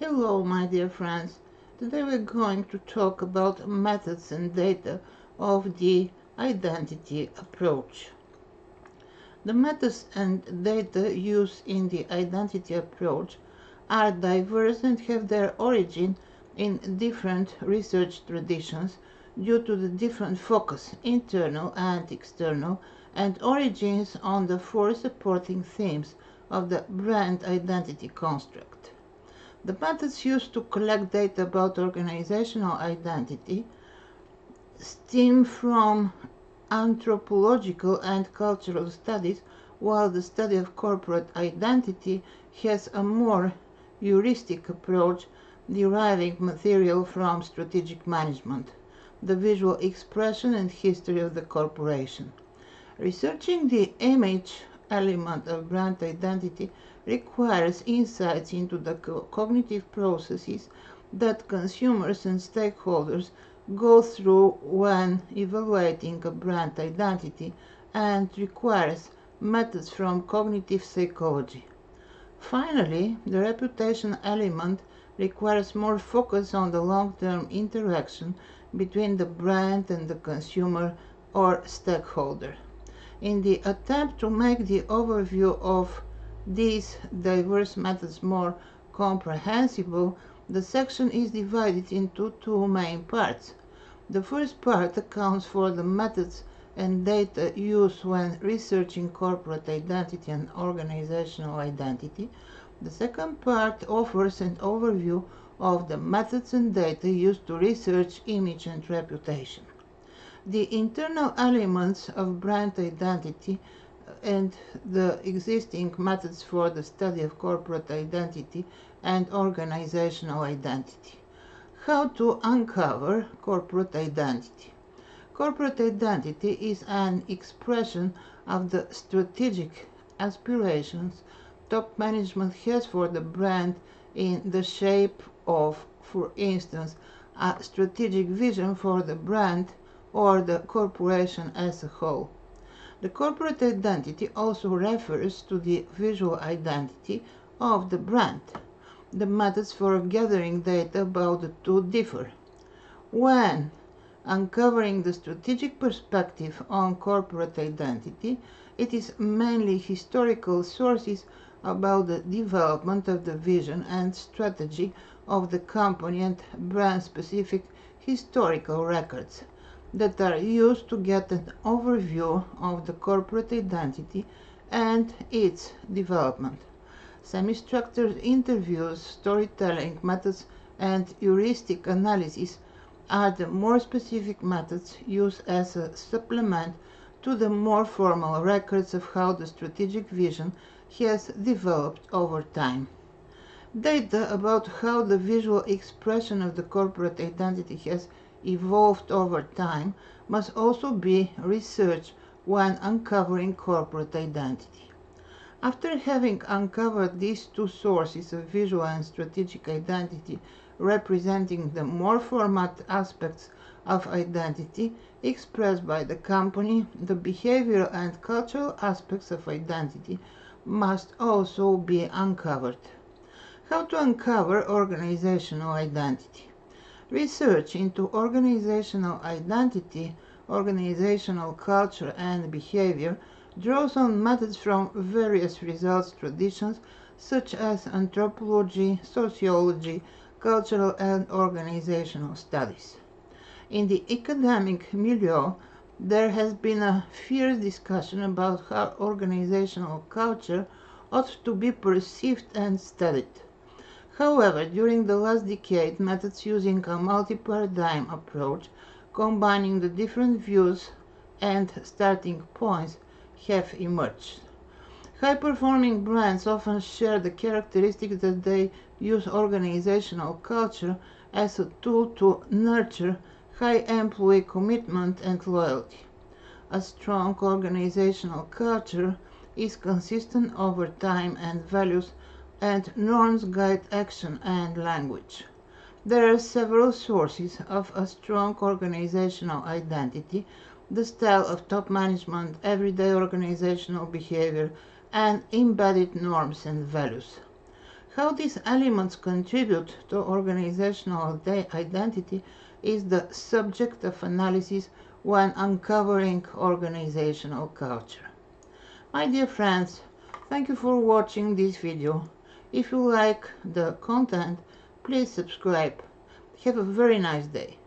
Hello, my dear friends. Today we're going to talk about methods and data of the identity approach. The methods and data used in the identity approach are diverse and have their origin in different research traditions due to the different focus, internal and external, and origins on the four supporting themes of the brand identity construct. The methods used to collect data about organizational identity stem from anthropological and cultural studies, while the study of corporate identity has a more heuristic approach, deriving material from strategic management, the visual expression and history of the corporation. Researching the image element of brand identity requires insights into the cognitive processes that consumers and stakeholders go through when evaluating a brand identity and requires methods from cognitive psychology. Finally, the reputation element requires more focus on the long-term interaction between the brand and the consumer or stakeholder. In the attempt to make the overview of these diverse methods more comprehensible, the section is divided into two main parts. The first part accounts for the methods and data used when researching corporate identity and organizational identity. The second part offers an overview of the methods and data used to research image and reputation. The internal elements of brand identity and the existing methods for the study of corporate identity and organizational identity. How to uncover corporate identity. Corporate identity is an expression of the strategic aspirations top management has for the brand in the shape of, for instance, a strategic vision for the brand or the corporation as a whole. The corporate identity also refers to the visual identity of the brand. The methods for gathering data about the two differ. When uncovering the strategic perspective on corporate identity, it is mainly historical sources about the development of the vision and strategy of the company and brand-specific historical records that are used to get an overview of the corporate identity and its development. Semi-structured interviews, storytelling methods, and heuristic analysis are the more specific methods used as a supplement to the more formal records of how the strategic vision has developed over time. Data about how the visual expression of the corporate identity has evolved over time must also be researched when uncovering corporate identity. After having uncovered these two sources of visual and strategic identity representing the more formal aspects of identity expressed by the company, the behavioral and cultural aspects of identity must also be uncovered. How to uncover organizational identity. Research into organizational identity, organizational culture, and behavior draws on methods from various results traditions such as anthropology, sociology, cultural and organizational studies. In the academic milieu, there has been a fierce discussion about how organizational culture ought to be perceived and studied. However, during the last decade, methods using a multi-paradigm approach, combining the different views and starting points, have emerged. High-performing brands often share the characteristics that they use organizational culture as a tool to nurture high employee commitment and loyalty. A strong organizational culture is consistent over time and values and norms guide action and language. There are several sources of a strong organizational identity: the style of top management, everyday organizational behavior, and embedded norms and values. How these elements contribute to organizational identity is the subject of analysis when uncovering organizational culture. My dear friends, thank you for watching this video. If you like the content, please subscribe. Have a very nice day.